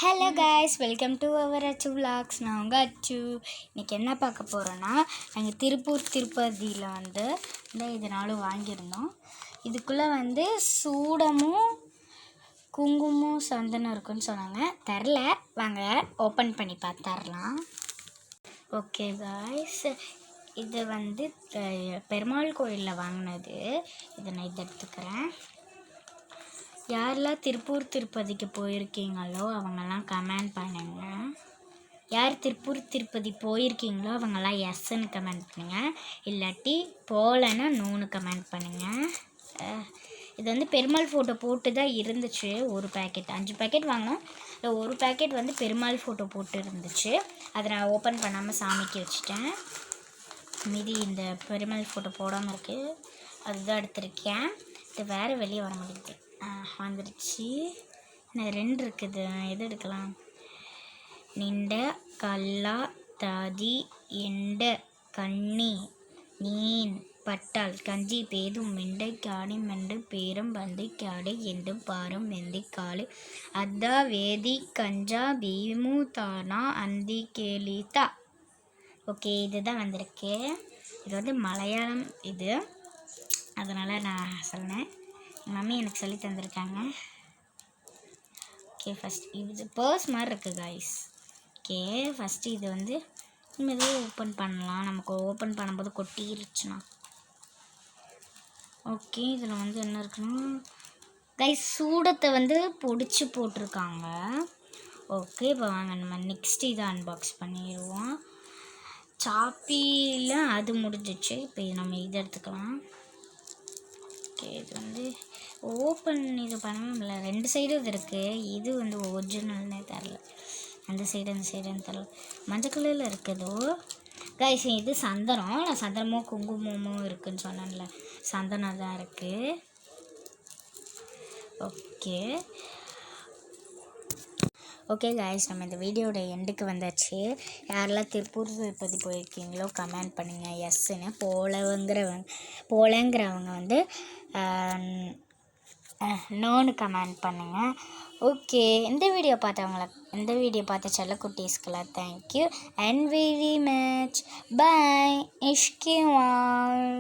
Hello guys, welcome to our Achu vlogs. நான் உங்கள் அச்சு. இன்றைக்கி என்ன பார்க்க போகிறோன்னா, நாங்கள் திருப்பதியில் இதனாலும் வாங்கியிருந்தோம். இதுக்குள்ளே சூடமும் குங்குமம் சந்தனம் இருக்குன்னு சொன்னாங்க. தரல, வாங்க ஓப்பன் பண்ணி பார்த்துடலாம். ஓகே காய்ஸ், இது பெருமாள் கோயிலில் வாங்கினது. இதை நான் எடுத்துக்கிறேன். யாரெல்லாம் திருப்பதிக்கு போயிருக்கீங்களோ அவங்கெல்லாம் கமெண்ட் பண்ணுங்கள். யார் திருப்பதி போயிருக்கீங்களோ அவங்கெல்லாம் எஸ்ன்னு கமெண்ட் பண்ணுங்கள். இல்லாட்டி போகலன்னா நோன்னு கமெண்ட் பண்ணுங்கள். இது பெருமாள் ஃபோட்டோ போட்டு தான் இருந்துச்சு. ஒரு பேக்கெட் 5 பேக்கெட் வாங்கினோம். ஒரு பேக்கெட் பெருமாள் ஃபோட்டோ போட்டு இருந்துச்சு. அதை நான் ஓப்பன் பண்ணாமல் சாமிக்கு வச்சுட்டேன். மீதி இந்த பெருமாள் ஃபோட்டோ போடாமல் இருக்குது, அதுதான் எடுத்திருக்கேன். இது வேறு வெளியே வர முடியுது. வந்துடுச்சு. இன்னும் 2 இருக்குது. எது எடுக்கலாம்? நிண்ட கல்லா தாதி எண்ட கண்ணி நீன் பட்டால் கஞ்சி பேதும் மெண்டை காடி மெண்டு பேரும் பந்தை காடை எண்டும் பாரும் வெந்தை காலு அதா வேதி கஞ்சா பீமு தானா அந்தி கேலிதா. ஓகே, இதுதான் வந்திருக்கு. இது மலையாளம். இது அதனால் நான் சொன்னேன். மம்மி எனக்கு சொல்லி தந்திருக்காங்க. ஓகே, ஃபஸ்ட் இது பர்ஸ் மாதிரி இருக்குது காய்ஸ். ஓகே, ஃபஸ்ட்டு இது இனிமேல் ஓப்பன் பண்ணலாம். நமக்கு ஓப்பன் பண்ணும்போது கொட்டிருச்சுன்னா. ஓகே, இதில் என்ன இருக்குன்னா காய்ஸ், சூடத்தை பொடிச்சு போட்டிருக்காங்க. ஓகே, இப்போ வாங்க நம்ம நெக்ஸ்ட் இதை அன்பாக்ஸ் பண்ணிடுவோம். சாப்பியில் அது முடிஞ்சிச்சு. இப்போ நம்ம இதை எடுத்துக்கலாம். ஓகே, இது ஓப்பன் இது பண்ணவே முடியல. 2 சைடும் இது இருக்குது. இது ஒரிஜினல்னே தெரில. அந்த சைடுன்னு தெரில. மஞ்சள் கலரில் இருக்குதோ கைஸ். இது சந்தனம். நான் சந்தனமும் குங்குமமும் இருக்குதுன்னு சொன்னேன்ல, சந்தனம் தான் இருக்குது. ஓகே காய்ஸ், நம்ம இந்த வீடியோட எண்டுக்கு வந்தாச்சு. யாரெல்லாம் திருப்பதி போயிருக்கீங்களோ கமெண்ட் பண்ணுங்கள் எஸ்ன்னு. போலங்கிறவங்க நோன்னு கமெண்ட் பண்ணுங்கள். ஓகே, இந்த வீடியோ பார்த்த செல்லக்குட்டீஸ்க்கெல்லாம் thank you and very much. Bye. இஷ்கிவால்.